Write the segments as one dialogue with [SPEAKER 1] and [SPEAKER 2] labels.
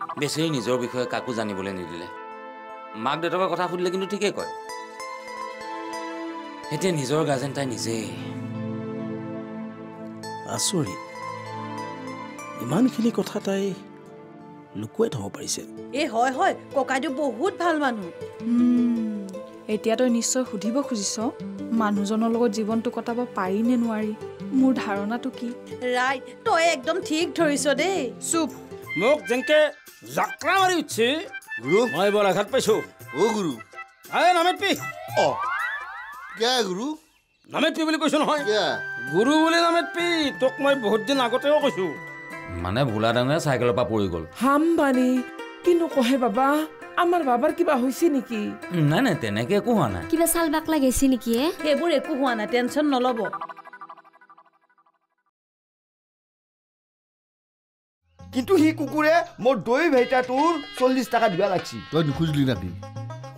[SPEAKER 1] বেচেৰি নিজৰ বিষয়ে কাকো জানিবলৈ নিদিলে মাক দেউতাকৰ কথা সুধিলে কিন্তু ঠিকেই কয় এতিয়া নিজৰ গাৰ্জেন তাই নিজেই
[SPEAKER 2] আচৰিত ইমানখিনি কথা তাই লুকুৱাই থ'ব পাৰিছে
[SPEAKER 3] এই হয় হয় ককাইদেউ বহুত ভাল মানুহ
[SPEAKER 4] এতিয়া তই নিশ্চয় সুধিব খুজিছ মানুহজনৰ লগত জীৱনটো কটাব পাৰি নে নোৱাৰি মোৰ ধাৰণাটো কি
[SPEAKER 3] ৰাইট তই একদম ঠিক ধৰিছ দেই
[SPEAKER 4] চুপ
[SPEAKER 2] মোক যেনকে যাত্ৰা মাৰি উঠছে
[SPEAKER 5] গুৰু
[SPEAKER 2] মই বৰ আঘাত পাইছো
[SPEAKER 5] অ গুৰু
[SPEAKER 2] নামেতপি
[SPEAKER 5] অ কিয় গুৰু
[SPEAKER 2] নামেতপি বুলি কৈছো নহয়
[SPEAKER 5] কিয়
[SPEAKER 2] গুৰু বুলি নামেতপি তোক মই বহুত দিন আগতেও কৈছো
[SPEAKER 1] মানে ভোলা ডাঙৰে চাইকেলৰ পৰা পৰি গ'ল
[SPEAKER 6] হামবানি কিনো কহে বাবা আমাৰ বাবাৰ কিবা হৈছে নেকি
[SPEAKER 1] নাই নাই তেনেকে একো হোৱা নাই
[SPEAKER 7] কিবা চাল বাকলা গেছি নেকি
[SPEAKER 3] সেইবোৰ একো হোৱা নাই টেনচন নল'ব
[SPEAKER 8] কিন্তু সি কুকুৰে মোৰ দৈ ভেইটাটোৰ 40 টাকা দিবা লাগছি
[SPEAKER 5] তই নুখুজিলি নাকি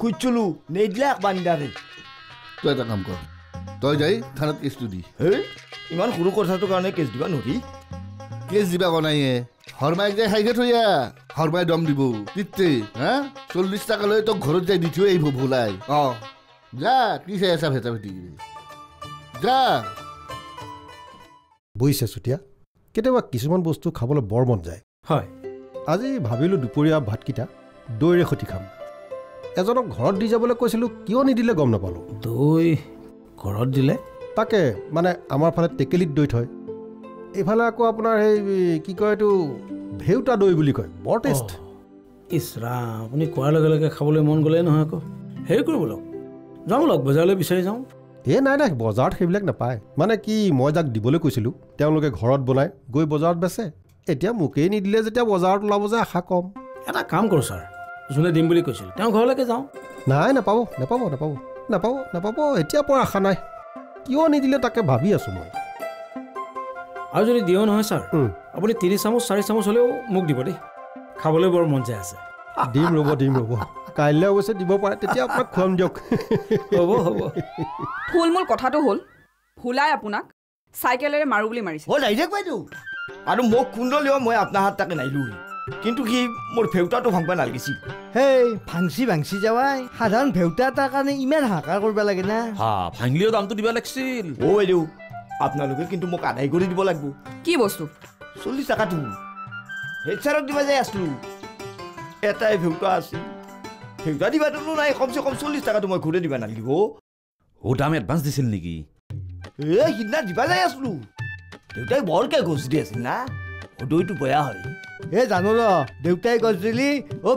[SPEAKER 8] খুজিছিলো নেদিলাক বান্দাৰে
[SPEAKER 5] তই এটা কাম কৰ তই যাই থানাত কেছটো দি
[SPEAKER 8] হে ইমান সৰু কথাটোৰ কাৰণে কেছ দিবা নৰি
[SPEAKER 5] কেছ দিবা বনাইয়ে হৰমাইক যাই খাইকে থৈয়া হৰমাই দম দিব তিতে হা 40 টাকা লৈ তোক ঘৰত যাই দি থৈ আহিব ভোলাই যা কি চাই আছা ভেটা ভেটি যা
[SPEAKER 9] বুজিছে চুতীয়া কেতিয়াবা কিছুমান বস্তু খাবলৈ বৰ মন যায়
[SPEAKER 2] হয়
[SPEAKER 9] আজি ভাবিলোঁ দুপৰীয়া ভাতকেইটা দৈৰে সৈতে খাম এজনক ঘৰত দি যাবলৈ কৈছিলোঁ কিয় নিদিলে গম নাপালোঁ
[SPEAKER 2] দৈ ঘৰত দিলে
[SPEAKER 9] তাকে মানে আমাৰ ফালে টেকেলিত দৈ থয় এইফালে আকৌ আপোনাৰ সেই কি কয় এইটো ভেউতা দৈ বুলি কয় বৰ টেষ্ট
[SPEAKER 2] ইছৰাম আপুনি কোৱাৰ লগে লগে খাবলৈ মন গ'লেই নহয় আকৌ হেৰি কৰিব লওক যাওঁ ব'লক বজাৰলৈ বিচাৰি যাওঁ
[SPEAKER 9] নাই বজাৰত সেইবিলাক নাপায় মানে কি মই যাক দিবলৈ কৈছিলোঁ তেওঁলোকে ঘৰত বনাই গৈ বজাৰত বেচে এতিয়া মোকেই নিদিলে যেতিয়া বজাৰত ওলাব যে আশা কম
[SPEAKER 2] এটা কাম কৰোঁ ছাৰ যোনে দিম বুলি কৈছিল তেওঁ ঘৰলৈকে যাওঁ
[SPEAKER 9] নাই নাপাব এতিয়া পৰা আশা নাই কিয় নিদিলে তাকে ভাবি আছোঁ মই
[SPEAKER 2] আৰু যদি দিও নহয় ছাৰ আপুনি 3 চামুচ 4 চামুচ হ'লেও মোক দিব দেই খাবলৈ বৰ মন যায় আছে
[SPEAKER 9] দিম ৰ'ব কাইলৈ অৱশ্যে দিব পাৰে তেতিয়া আপোনাক খুৱাম দিয়ক
[SPEAKER 2] হ'ব
[SPEAKER 4] ফুলমূল কথাটো হ'ল ভুলাই আপোনাক চাইকেলেৰে মাৰো বুলি মাৰিছে
[SPEAKER 8] অ ডাইৰেক্ট বাইদেউ আৰু মোক কুণ্ডলিও মই আপোনাৰ হাত তাকে নাইলোঁ কিন্তু সি মোৰ ভেউতাটো ভাঙবা নালাগিছিল হেই ভাংচি যাৱাই সাধাৰণ ভেউতা এটাৰ কাৰণে ইমান হাহাকাৰ কৰিব লাগে না
[SPEAKER 1] ভাঙিলেও দামটো দিব লাগিছিল
[SPEAKER 8] অ বাইদেউ আপোনালোকে কিন্তু মোক আদায় কৰি দিব লাগিব
[SPEAKER 4] কি বস্তু
[SPEAKER 8] 40 টাকাটো হেড ছাৰক দিবা যাই আছিলোঁ এটাই ভেউতা আছিল ভেউতা দিবাতো নাই কমচে কম 40 টাকাটো মই ঘূৰাই দিবা নালাগিব
[SPEAKER 1] দাম এডভান্স দিছিল নেকি
[SPEAKER 8] সিদিনা দিবা যাই আছিলোঁ দেউতাই বৰকে গছ দি আছিল না দৈটো বেয়া হয় জানো ৰ দেউতাই গছ দিলি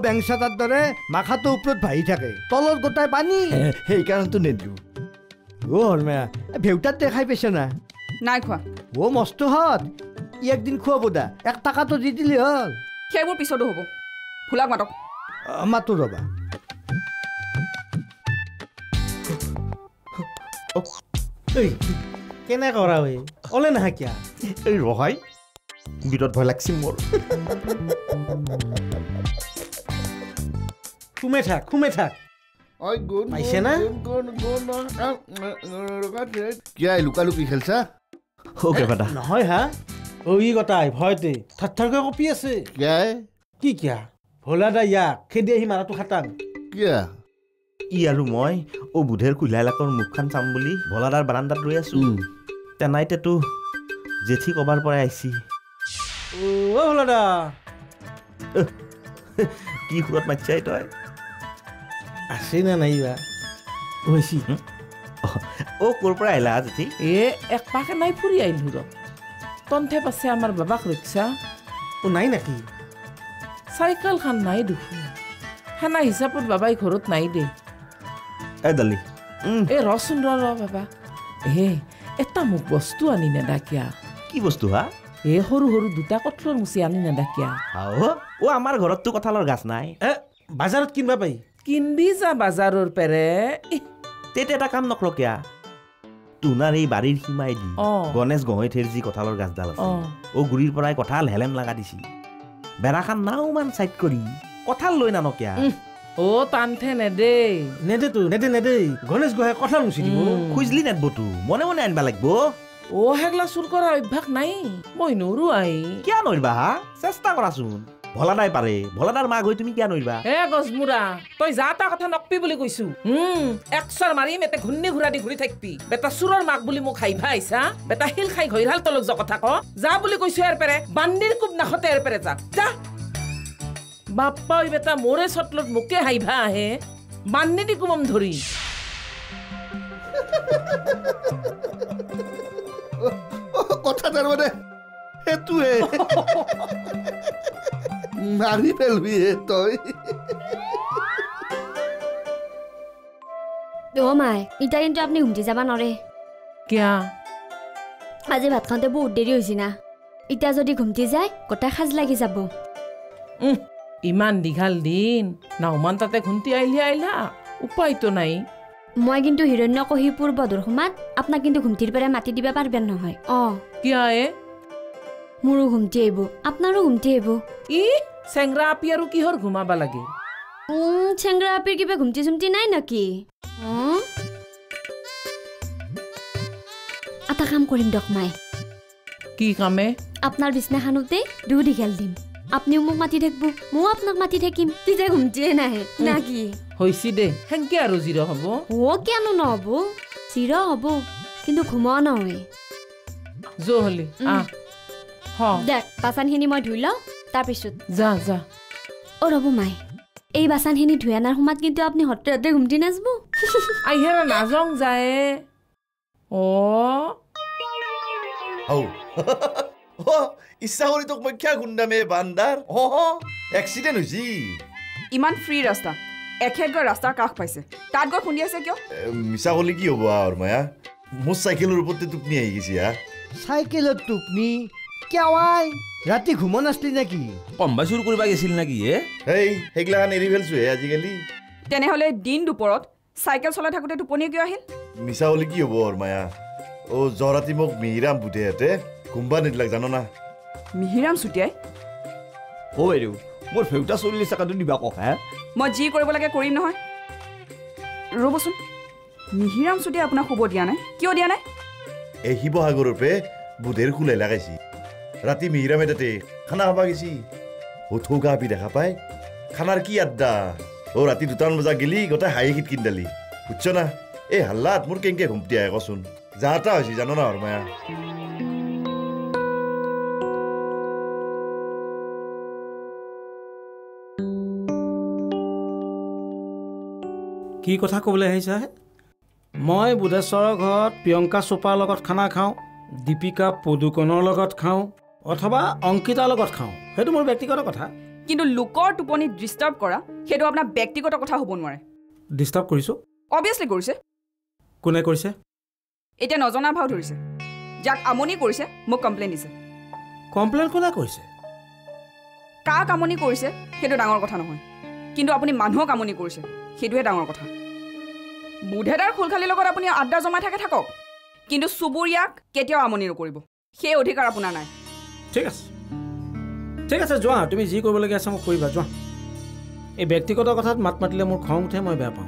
[SPEAKER 8] বেংচাটাৰ দৰে মাখাটো ওপৰত ভাহি থাকে তলত গোটাই পানী সেইকাৰণেতো নেদিলোঁ হৰমেয়া ভেউতাত দেখাই পাইছে না
[SPEAKER 4] নাই খোৱা
[SPEAKER 8] মস্ত হত একদিন খুৱাব দা 1 টাকাটো দি দিলি হ'ল
[SPEAKER 4] সেইবোৰ পিছতো হ'ব ফুলাক মাতক
[SPEAKER 8] মাতো ৰবা কেনে কৰা ঐ অলে নাহা কিয়া এই ৰহাই বিৰত ভয় লাগছি মোৰ খুমে থাক পাইছে না
[SPEAKER 5] কিয় লুকালুকি খেলছা
[SPEAKER 8] নহয় হা ই গতাই ভয়তে থাৰকৈ কপি আছে কি কিয়া ভোলা দা ইয়াক খেদি আহি মাৰাটো খাটাং
[SPEAKER 5] কিয়া
[SPEAKER 10] ই আৰু মই বুধেৰ কুলাইলাকৰ মুখখন চাম বুলি ভোলাদাৰ বাৰান্দাত ৰৈ আছো তেনাইতেতো জেঠি কবাৰ পৰা আহিছি
[SPEAKER 8] ভোলাদা
[SPEAKER 10] কি সুৰত মাতিছাই তই
[SPEAKER 8] আছে না নাইবা হৈছি
[SPEAKER 10] ক'ৰ পৰা আহিলা জেঠি
[SPEAKER 6] এক পাকে নাই ফুৰি আহিলো ৰ তন্থে পাছে আমাৰ বাবাক ৰক্ষা
[SPEAKER 8] নাই নেকি
[SPEAKER 6] চাইকেল খান নাই দেখোন খানা হিচাপত বাবাই ঘৰত নাই দে
[SPEAKER 10] দালি
[SPEAKER 6] ৰচোন ৰ বাবা এটা মোক বস্তু আনি নেদাকিয়া
[SPEAKER 10] কি বস্তু হা
[SPEAKER 6] সৰু সৰু 2টা কঁঠালৰ মুচি আনি নেদাকিয়া
[SPEAKER 10] আমাৰ ঘৰততো কঁঠালৰ গাছ নাই
[SPEAKER 8] বাজাৰত কিনবা পাই
[SPEAKER 6] কিনবি যা বাজাৰৰ পেৰে
[SPEAKER 10] তেতিয়া এটা কাম নকৰ কিয়া তোনাৰ এই বাৰীৰ সীমাই দি গণেশ গহৈথেৰ যি কঁঠালৰ গাছডাল আছে গুৰিৰ পৰাই কঁঠাল হেলেম লাগা দিছি বেৰাখান নাওমান চাইড কৰি কঁঠাল লৈ নান কিয়া
[SPEAKER 6] টানথে নেদে
[SPEAKER 8] গণেশ গোহাঁই কঁঠাল মুচি দিব
[SPEAKER 10] খুজিলি নেদবতো মনে মনে আনিবা লাগিব
[SPEAKER 6] হেগলা চুৰ কৰা অভ্যাস নাই মই নৰো আই
[SPEAKER 10] কিয় নৰিবা চেষ্টা কৰাচোন ভলাদাই পাৰে ভলাদাৰ মাক হৈ তুমি কিয় নৰিবা
[SPEAKER 6] হে গজমুৰা তই যা তা কথা নকবি বুলি কৈছো একচৰ মাৰিম এতে ঘূৰ্ণি ঘূৰা দি ঘূৰি থাকবি বেটা চুৰৰ মাক বুলি মোক খাইভা আহিছা বেটা শিল খাই ঘৈৰাল তলক যা কথা ক যা বুলি কৈছো এৰ পেৰে বান্দিৰ কুব নাখতে এৰ পেৰে যা বাপ্পা ঐ বেটা মোৰে চটলত মোকে হাইভা আহে বান্দি দি কুমম ধৰি
[SPEAKER 5] কথা তাৰমানে সেইটোৱে মাৰি পেলবি তই
[SPEAKER 7] মাই ইটা কিন্তু আপুনি ঘুমটি যাবা নৰে
[SPEAKER 6] কিয়া
[SPEAKER 7] আজি ভাত খাওঁতে বহুত দেৰি হৈছে না ইটা যদি ঘুমটি যায় গোটাই সাজ লাগি যাব
[SPEAKER 6] ইমান দীঘল দিন নাওমান তাতে ঘুমটি আহিলা উপায়তো নাই
[SPEAKER 7] মই কিন্তু হিৰণ্যকশিপুৰ বধুৰ সময়ত আপোনাক কিন্তু ঘুমটিৰ পৰা মাতি দিবা পাৰবেন নহয়
[SPEAKER 6] কিয়া
[SPEAKER 7] মোৰো ঘুমটি আহিব আপোনাৰো ঘুমটি আহিব
[SPEAKER 6] চেংৰা আপি আৰু কিহৰ ঘুমাবা লাগে
[SPEAKER 7] চেংৰা আপিৰ কিবা ঘুমটি চুমটি নাই নেকি এটা কাম কৰিম দক মাই
[SPEAKER 6] কি কামে
[SPEAKER 7] আপোনাৰ বিছনাখনতে দু দীঘল দিম আপনিও মোক মাতি থাকিব ময়ো আপোনাক মাতি থাকিম তেতিয়া ঘুমটিয়ে নাহে নাকি
[SPEAKER 6] হৈছে দে সেনকে আৰু জিৰ হ'ব
[SPEAKER 7] কিয়নো নহ'ব চিৰ হ'ব কিন্তু ঘুমোৱা নহয়
[SPEAKER 6] যো হলি
[SPEAKER 7] দেখ বাচনখিনি মই ধুই লওঁ তাৰপিছত
[SPEAKER 6] যা
[SPEAKER 7] ৰ'ব মাই এই বাচনখিনি ধুই অনাৰ সময়ত কিন্তু আপুনি হতে হতে ঘুমটি নাচব
[SPEAKER 6] আইহেৰা নাজং যায়
[SPEAKER 11] ইচ্ছা কৰি তোক মই কিয় গুণ্ডামে বান্দাৰ এক্সিডেণ্ট হৈছে
[SPEAKER 12] ইমান ফ্ৰী ৰাস্তা এখেত গৈ ৰাস্তাৰ কাষ পাইছে তাত গৈ খুন্দি আছে কিয়
[SPEAKER 11] মিছা ক'লে কি হ'ব আৰু মায়া মোৰ চাইকেলৰ ওপৰতে টোপনি আহি গৈছে
[SPEAKER 8] চাইকেলত টোপনি কেৱাই ৰাতি ঘুমা নাছিলি নেকি
[SPEAKER 1] পম্বা চুৰ কৰিব গৈছিল নেকি
[SPEAKER 11] সেইগিলাখান এৰি পেলছোহে আজিকালি
[SPEAKER 12] তেনেহ'লে দিন দুপৰত চাইকেল চলাই থাকোঁতে টোপনি কিয় আহিল
[SPEAKER 11] মিছা ক'লে কি হ'ব আৰু মায়া যোৱা ৰাতি মোক মিহিৰাম বুধেহঁতে ঘুমবা নিদিলাক জানো না
[SPEAKER 12] মিহিৰাম চুটিয়াই
[SPEAKER 8] বাইদেউ মোৰ ফেউটা 40 টকাটো দিবা কওক
[SPEAKER 12] মই যি কৰিব লাগে কৰিম নহয় ৰ'বচোন মিহিৰাম চুটিয়াই আপোনাক শুব দিয়া নাই কিয় দিয়া নাই
[SPEAKER 11] এই শিৱসাগৰৰ পে বুধেৰ খোলাই লাগাইছি ৰাতি মিহিৰামে তাতে খানা খাবা গেছি থৌকা আপি দেখা পাই খানাৰ কি আড্ডা ৰাতি 2টামান বজা গেলি গোটেই হাঁহি খিট কিন্দালি বুজছ না এই হাল্লাত মোৰ কেংকে ঘুমটি আহে কচোন যা তা হৈছে জানো না হৰমায়া
[SPEAKER 2] কি কথা ক'বলৈ আহিছা মই বুধেশ্বৰৰ ঘৰত প্ৰিয়ংকা চোপাৰ লগত খানা খাওঁ দীপিকা পদুকণৰ লগত খাওঁ অথবা অংকিতাৰ লগত খাওঁ সেইটো মোৰ ব্যক্তিগত কথা
[SPEAKER 12] কিন্তু লোকৰ টোপনি ডিষ্টাৰ্ব কৰা সেইটো আপোনাৰ ব্যক্তিগত কথা হ'ব নোৱাৰে
[SPEAKER 2] ডিষ্টাৰ্ব কৰিছোঁ
[SPEAKER 12] অবভিয়াছলি কৰিছে
[SPEAKER 2] কোনে কৰিছে
[SPEAKER 12] এতিয়া নজনা ভাও ধৰিছে যাক আমনি কৰিছে মোক কমপ্লেইন দিছে
[SPEAKER 2] কমপ্লেইন কোনে কৰিছে
[SPEAKER 12] কাক আমনি কৰিছে সেইটো ডাঙৰ কথা নহয় কিন্তু আপুনি মানুহক আমনি কৰিছে সেইটোহে ডাঙৰ কথা বুধেদাৰ খুলখালিৰ লগত আপুনি আড্ডা জমাই থাকে থাকক কিন্তু চুবুৰীয়াক কেতিয়াও আমনি নকৰিব সেই অধিকাৰ আপোনাৰ নাই
[SPEAKER 2] ঠিক আছে যোৱা তুমি যি কৰিবলগীয়া আছে মোক কৰিবা যোৱা এই ব্যক্তিগত কথাত মাত মাতিলে মোৰ খং উঠে মই বেয়া পাওঁ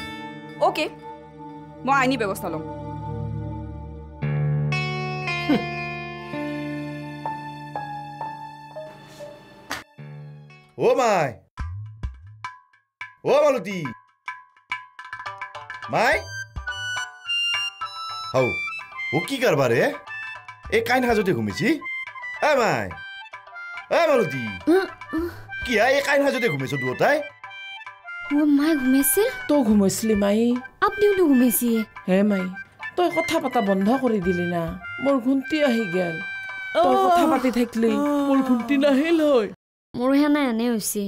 [SPEAKER 12] অ'কে মই আইনী ব্যৱস্থা ল'ম
[SPEAKER 11] মাই মালতী মাই কি কাৰবাৰ এই কাইন সাজতে ঘুমিছি মাই মালতী কি এই কাইন সাজতে ঘুমিছ দুটাই
[SPEAKER 7] মাই ঘুমাইছিল
[SPEAKER 6] তই ঘুমাইছিলি মাই
[SPEAKER 7] আপুনিওতো ঘুমাইছি
[SPEAKER 6] হে মাই তই কথা পতা বন্ধ কৰি দিলি না মোৰ ঘুমটি আহি গেল তই কথা পাতি থাকিলি মোৰ ঘুমটি নাহিল হয়
[SPEAKER 7] মোৰ হেনে এনে হৈছে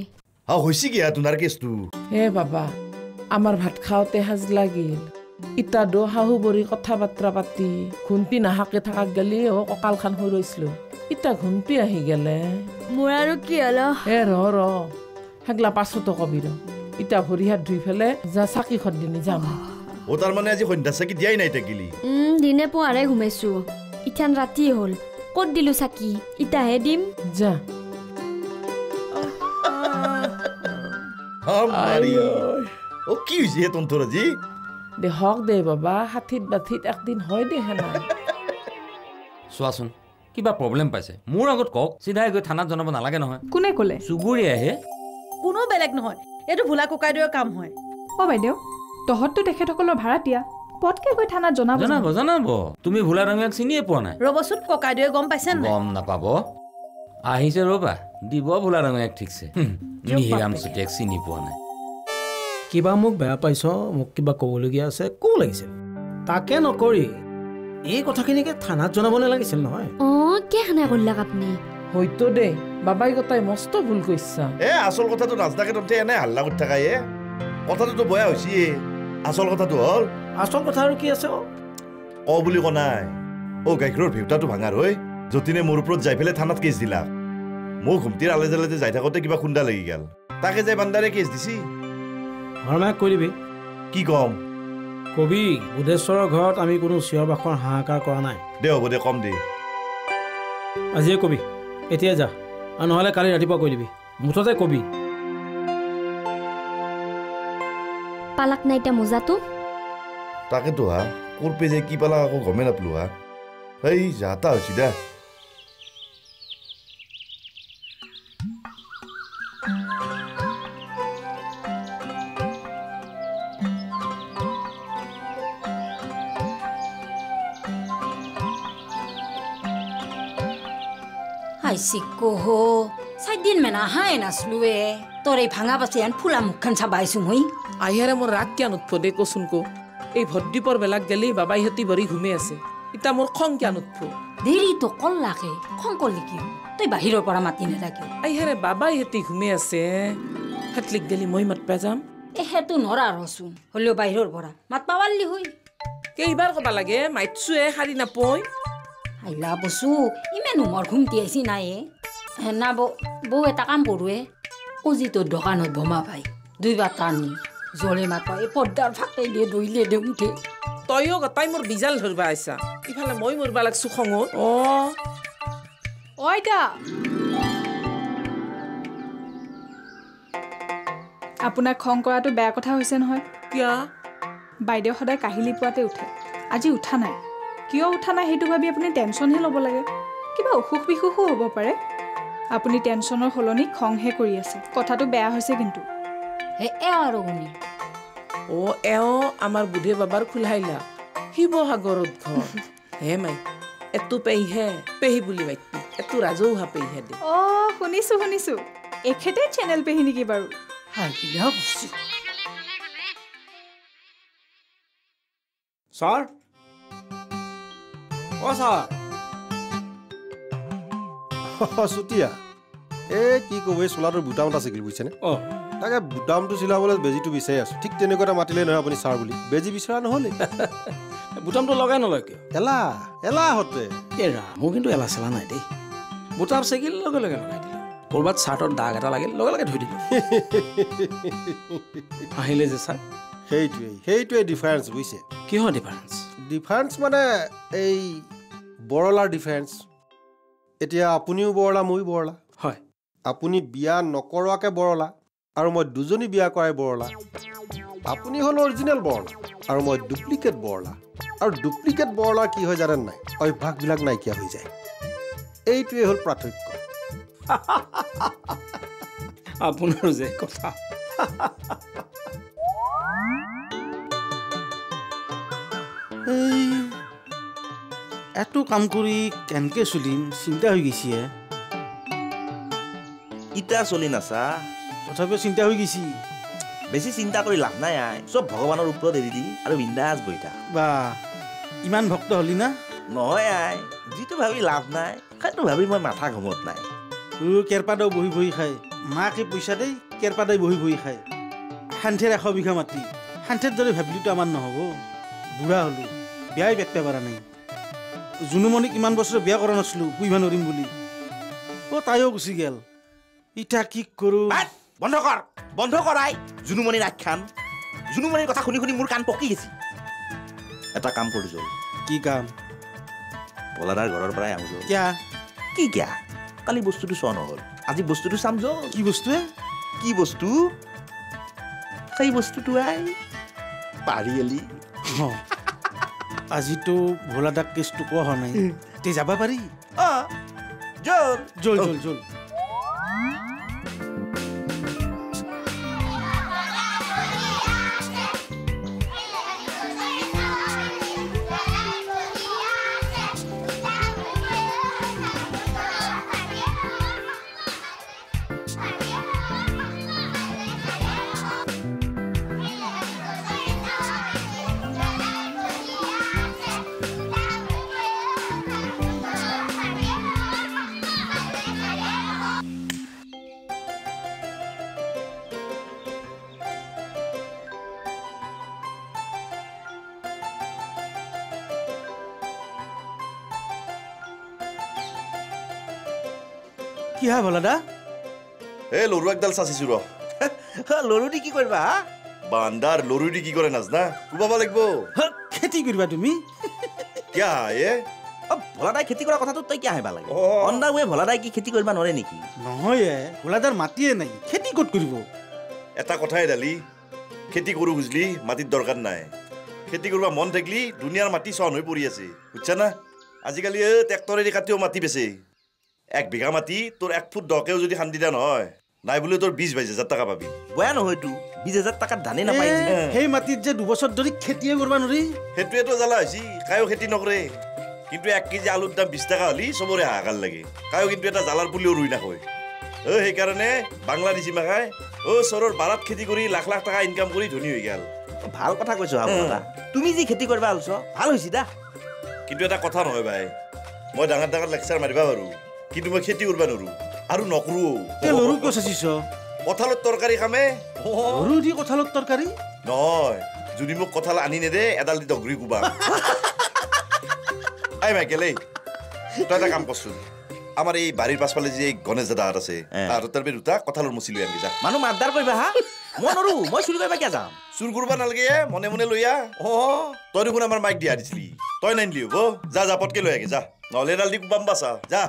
[SPEAKER 11] হৈছে কি তোমাৰ কেছটো
[SPEAKER 6] হে বাবা আমাৰ ভাত খাওঁতে সাজ লাগিল ইটা দো শাহু বৰি কথা বাৰ্তা পাতি ঘুমটি নাহাকে থাকাক গেলি কঁকাল খান হৈ ৰৈছিলো ইটা ঘুমটি আহি গেলে
[SPEAKER 7] মোৰ আৰু কি হল
[SPEAKER 6] হে ৰ হাগলা পাছতো কবি ৰ ইটা ভৰি হাত ধুই ফেলে যা চাকি খত দিনি যাম
[SPEAKER 11] তাৰমানে আজি সন্ধ্যা চাকি দিয়াই নাই থাকিলি
[SPEAKER 7] দিনে পুৱাৰে ঘুমাইছো ইথান ৰাতি হ'ল ক'ত দিলো চাকি ইটাহে দিম
[SPEAKER 6] যা
[SPEAKER 11] কি হৈছে তন্তৰ আজি
[SPEAKER 6] দে হক দে বাবা হাতীত বাথিত একদিন হয় দে হেনা
[SPEAKER 1] চোৱাচোন কিবা প্ৰব্লেম পাইছে মোৰ আগত কওক চিধাই গৈ থানাত জনাব নালাগে নহয়
[SPEAKER 4] কোনে ক'লে
[SPEAKER 1] চুবুৰীয়াহে
[SPEAKER 3] কোনো বেলেগ নহয় এইটো ভোলা ককাইদেউৰ কাম হয়
[SPEAKER 4] অ বাইদেউ তহঁততো তেখেতসকলৰ ভাড়াতীয়া পটকে গৈ থানাত জনাব
[SPEAKER 1] তুমি ভোলা ৰঙীয়াক চিনিয়ে পোৱা নাই
[SPEAKER 3] ৰ'বচোন ককাইদেউৱে গম পাইছে নাই
[SPEAKER 1] গম নাপাব আহিছে ৰ'বা দিব ভোলা ৰঙীয়াক ঠিকছে মিহিৰাম চুতীয়াক চিনি পোৱা নাই
[SPEAKER 2] কিবা মোক বেয়া পাইছ মোক কিবা ক'বলগীয়া আছে ক'ব লাগিছিল তাকে নকৰি এই কথাখিনিকে থানাত জনাব নালাগিছিল নহয়
[SPEAKER 7] কি হানা কৰিলাক আপুনি
[SPEAKER 6] হয়তো দে বাবাই গতাই মস্ত ভুল কৰিছা
[SPEAKER 11] আচল কথাটো নাজনাকে তহঁতে এনে হাল্লা কৰি থাকাই কথাটোতো বেয়া হৈছে আচল কথাটো হ'ল
[SPEAKER 2] আচল কথা আৰু কি আছে
[SPEAKER 11] বুলি কোৱা নাই গাখীৰৰ ভেউতাটো ভাঙাৰ হৈ যতীনে মোৰ ওপৰত যাই পেলাই থানাত কেছ দিলাক মোক ঘুমটিৰ আলে জালে যাই থাকোঁতে কিবা খুন্দা লাগি গ'ল তাকে যাই বান্দাৰে কেছ দিছি
[SPEAKER 2] হৰমাক কৈ দিবি
[SPEAKER 11] কি কম
[SPEAKER 2] কবি বুধেশ্বৰৰ ঘৰত আমি কোনো চিঞৰ বাখৰ হাহাকাৰ কৰা নাই
[SPEAKER 11] দে হ'ব দে কম দে
[SPEAKER 2] আজিয়ে কবি এতিয়া যা আৰু নহ'লে কালি ৰাতিপুৱা কৈ দিবি মুঠতে কবি
[SPEAKER 7] পালাক নাই এতিয়া মোজাটো
[SPEAKER 11] তাকেতো হা ক'ৰ পে যে কি পালাক আকৌ গমেই নাপালো হা এই যাতা হৈছি দা
[SPEAKER 13] Aisikoho, saidin mena hai naslue. Tore bhanga basian phula mukhan sabaisum hoi.
[SPEAKER 6] Ahiare mor rak kyan utphode ko sunko. Ei bhoddipor belak geli babai hoti bari ghume ase. Ita mor khong kyan utpho.
[SPEAKER 13] Deri to kol lage, khong kol liki. Toi bahiror pora mati na lage.
[SPEAKER 6] Ahiare babai hoti ghume ase. Hatlik geli moi mat pajam.
[SPEAKER 13] Hetu nora rosu. Hollo bahiror pora. Mat pawalli hoi.
[SPEAKER 6] Keibar ko balage maitsue khari na poi.
[SPEAKER 13] Aila bosu, imenu mor ghumti aisi na na bo eta kam korue. Oji to dokanot boma bhai. Dui batani. Jole mata e poddar phakte le doile de unthe.
[SPEAKER 6] Toyo gatai mor bizal dhorba aisa. Ifale moi mor balak sukhongo.
[SPEAKER 4] Oida. আপোনাৰ খং কৰাটো বেয়া কথা হৈছে নহয়
[SPEAKER 6] কিয়া
[SPEAKER 4] বাইদেউ সদায় কাহিলি পোৱাতে উঠে আজি উঠা নাই কিয় উঠা নাই সেইটো ভাবি আপুনি টেনচনহে ল'ব লাগে কিবা অসুখ বিসুখো হ'ব পাৰে আপুনি টেনচনৰ হলনি খংহে কৰি আছে কথাটো বেয়া হৈছে কিন্তু
[SPEAKER 13] আৰু গুনি
[SPEAKER 6] আমাৰ বুধে বাবাৰ খুলাইলা শিৱসাগৰত ঘৰ হে মাই এতু পেহি বুলি মাইতি এতু ৰাজৌহা পেহিহে দে
[SPEAKER 4] শুনিছো এখেতে চেনেল পেহি নেকি বাৰু
[SPEAKER 2] ছাৰ
[SPEAKER 9] চুতীয়া কি ক'ব এই চোলাটোৰ বুটাম এটা চিগিল বুজিছেনে তাকে বুটামটো চিলাবলৈ বেজিটো বিচাৰি আছো ঠিক তেনেকুৱা এটা মাতিলে নহয় আপুনি ছাৰ বুলি বেজি বিচৰা নহ'লে
[SPEAKER 2] বুটামটো লগাই নলয় কিয়
[SPEAKER 9] এলাহতে
[SPEAKER 2] মোৰ কিন্তু এলাহ চেলা নাই দেই বুটাম চিগিল লগে লগে লগাই দিলোঁ ক'ৰবাত চাৰ্টৰ দাগ এটা লাগিল লগে লগে ধুই দিলোঁ আহিলে যে ছাৰ
[SPEAKER 9] সেইটোৱে ডিফাৰেঞ্চ বুজিছে
[SPEAKER 2] কিহৰ ডিফাৰেঞ্চ
[SPEAKER 9] মানে এই বৰলাৰ ডিফাৰেঞ্চ এতিয়া আপুনিও বৰলা ময়ো বৰলা
[SPEAKER 2] হয়
[SPEAKER 9] আপুনি বিয়া নকৰোৱাকৈ বৰলা আৰু মই দুজনী বিয়া কৰাই বৰলা আপুনি হ'ল অৰিজিনেল বৰলা আৰু মই ডুপ্লিকেট বৰলা আৰু ডুপ্লিকেট বৰলা কি হয় জানেন নাই অভ্যাসবিলাক নাইকিয়া হৈ যায় এইটোৱে হ'ল পাৰ্থক্য
[SPEAKER 2] আপোনাৰ যে কথা
[SPEAKER 14] এত কাম কৰি কেনেকৈ চলিম চিন্তা হৈ গৈছে
[SPEAKER 10] ইটা চলি নাছা
[SPEAKER 14] তথাপিও চিন্তা হৈ গৈছে
[SPEAKER 10] বেছি চিন্তা কৰি লাভ নাই চব ভগৱানৰ ওপৰত এৰি দি আৰু বিন্দাছ বহিতা
[SPEAKER 14] বা ইমান ভক্ত হলি না
[SPEAKER 10] নহয় যিটো ভাবি লাভ নাই সেইটো ভাবি মই মাথা ঘমত নাই
[SPEAKER 14] কেৰপাদাও বহি বহি খায় মাকে পইচা দেই কেৰপাদাই বহি বহি খায় শান্তিৰ 100 বিঘা মাটি শান্তিৰ দৰে ভাবিলেতো আমাৰ নহ'ব বুঢ়া হ'লো বিয়াই বেকতে পৰা নাই জুনুমণিক ইমান বছৰ বিয়া কৰা নাছিলো পুহিব নোৱাৰিম বুলি তাইও গুচি গেল ইটা কি কৰো
[SPEAKER 10] বন্ধ কৰাই জুনুমণিৰ আখ্যান জুনুমণিৰ কথা শুনি শুনি মোৰ কাণ পকি গেছি এটা কাম কৰি যোৱা
[SPEAKER 14] কি কাম
[SPEAKER 10] বলাদাৰ ঘৰৰ পৰাই আহো কিয়া কালি বস্তুটো চোৱা নহ'ল আজি বস্তুটো চাম যো
[SPEAKER 14] কি বস্তু
[SPEAKER 10] সেই বস্তুটো পাৰি এলি
[SPEAKER 14] আজিতো ভোলাদাক কেছটো কোৱা হোৱা নাই তাতে যাব পাৰি
[SPEAKER 10] জল
[SPEAKER 14] জল জল জল কি হা ভলাদা
[SPEAKER 11] এ লৰু একডাল চাচিছো ৰ
[SPEAKER 10] লৰু দি কি কৰিবা
[SPEAKER 11] বান্দাৰ লৰু দি কি কৰে নাজনা কুবাব লাগিব
[SPEAKER 14] খেতি কৰিবা তুমি
[SPEAKER 11] কিয়া এ
[SPEAKER 10] ভলাদাই খেতি কৰা কথাটো তই কিয় আহিবা লাগে অন্দা ৱে ভলাদাই কি খেতি কৰিবা নোৱাৰে নেকি
[SPEAKER 14] নহয় ভলাদাৰ মাটিয়ে নাই খেতি ক'ত কৰিব
[SPEAKER 11] এটা কথাই ডালি খেতি কৰো বুজলি মাটিৰ দৰকাৰ নাই খেতি কৰিব মন থাকিলি দুনিয়াৰ মাটি চন হৈ পৰি আছে বুজছা না আজিকালি ট্ৰেক্টৰেদি কাটিও মাটি বেচে 1 বিঘা মাটি তোৰ 1 ফুট দকেও যদি খান্দি দিয়া নহয় নাই বুলি তোৰ 20,000 টাকা পাবি
[SPEAKER 10] বয়া নহয়তো 20,000 টাকা ধানে নাপাই
[SPEAKER 14] সেই মাটিত যে 2 বছৰ ধৰি খেতিয়ে কৰিব নোৱাৰি
[SPEAKER 11] সেইটোৱেতো জ্বালা হৈছে কায়ো খেতি নকৰে কিন্তু 1 কেজি আলুৰ দাম 20 টাকা হলি চবৰে হাহাকাৰ লাগে কায়ো কিন্তু এটা জালাৰ পুলিও ৰুই নাখায় সেইকাৰণে বাংলাদেশী মাখাই চৰৰ বাৰাত খেতি কৰি লাখ লাখ টাকা ইনকাম কৰি ধনী হৈ গেল
[SPEAKER 10] ভাল কথা কৈছো তুমি যি খেতি কৰিবা আলছ ভাল হৈছে দা
[SPEAKER 11] কিন্তু এটা কথা নহয় ভাই মই ডাঙৰ ডাঙৰ লেকচাৰ মাৰিবা পাৰো কিন্তু মই খেতি কৰিব নোৱাৰো আৰু নকৰো
[SPEAKER 14] লৰু কিয় চাচিছ
[SPEAKER 11] কঁঠালৰ তৰকাৰী খামে
[SPEAKER 14] লৰু দি কঁঠালৰ তৰকাৰী
[SPEAKER 11] নহয় যদি মোক কঁঠাল আনি নেদে এডাল দি দগৰি কোবা আই মাইকেল তই এটা কাম কৰচোন আমাৰ এই বাৰীৰ পাছফালে যে গণেশ দাদাহঁত আছে তাহাঁতৰ পৰা দুটা কঁঠালৰ মুচি লৈ আনবি যা
[SPEAKER 10] মানুহ মাতদাৰ কৰিবা হা মই নৰো মই চুৰি কৰিবা কিয় যাম
[SPEAKER 11] চুৰ কৰিব নালাগে মনে মনে লৈ আহ তই দেখোন আমাৰ মাইক দিয়া দিছিলি তই নানিলি হ'ব যা যা পটকে লৈ আগে যা নহ'লে এডাল দি কোবাম বাচা যা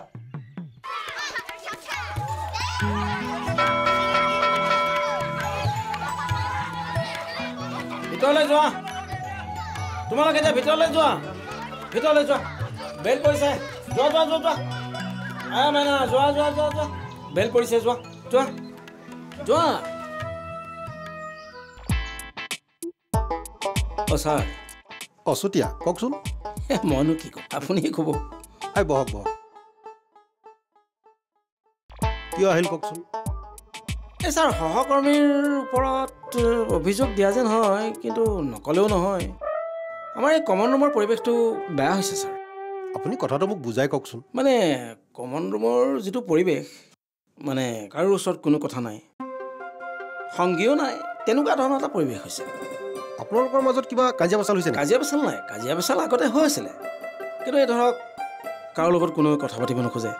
[SPEAKER 2] ভিতৰলৈ যোৱা তোমালোকে এতিয়া ভিতৰলৈ যোৱা বেল পৰিছে যোৱা যোৱা যোৱা যোৱা মাইনা যোৱা যোৱা যোৱা যোৱা বেল পৰিছে যোৱা যোৱা যোৱা ছাৰ
[SPEAKER 9] অচুতীয়া কওকচোন
[SPEAKER 2] মইনো কি কম আপুনি ক'ব
[SPEAKER 9] বহক বহক কিয় আহিল কওকচোন
[SPEAKER 2] এই ছাৰ সহকৰ্মীৰ ওপৰত অভিযোগ দিয়া যেন হয় কিন্তু নকলেও নহয় আমাৰ এই কমন ৰুমৰ পৰিৱেশটো বেয়া হৈছে ছাৰ
[SPEAKER 9] আপুনি কথাটো মোক বুজাই কওকচোন
[SPEAKER 2] মানে কমন ৰুমৰ যিটো পৰিৱেশ মানে কাৰোৰ ওচৰত কোনো কথা নাই সংগীও নাই তেনেকুৱা ধৰণৰ এটা পৰিৱেশ হৈছে
[SPEAKER 9] আপোনালোকৰ মাজত কিবা কাজিয়া পেচাল হৈছে
[SPEAKER 2] কাজিয়া পেচাল নাই কাজিয়া পেচাল আগতে হৈ আছিলে কিন্তু এই ধৰক কাৰোৰ লগত কোনো কথা পাতিব নোখোজে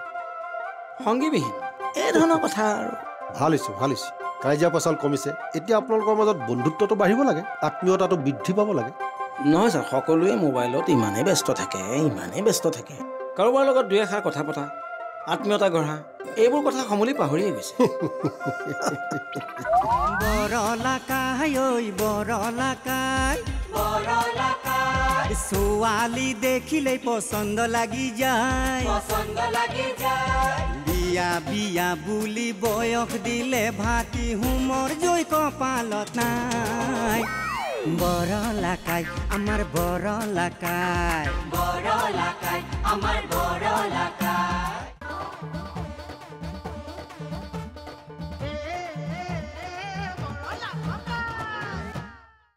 [SPEAKER 2] সংগীবিহীন এই ধৰণৰ কথা আৰু
[SPEAKER 9] ভাল হৈছে কাজিয়া পেচাল কমিছে এতিয়া আপোনালোকৰ মাজত বন্ধুত্বটো বাঢ়িব লাগে আত্মীয়তাটো বৃদ্ধি পাব লাগে
[SPEAKER 2] নহয় ছাৰ সকলোৱে মোবাইলত ইমানেই ব্যস্ত থাকে কাৰোবাৰ লগত 2 এষাৰ কথা পতা আত্মীয়তা গঢ়া এইবোৰ কথা সমূলি পাহৰিয়ে গৈছে
[SPEAKER 15] ছোৱালী দেখিলেই পচন্দ লাগি যায় বিয়া বিয়া বুলি বয়স দিলে ভাতি হুমৰ জৈ কপালত নাই বৰলাকাই আমাৰ বৰলাকাই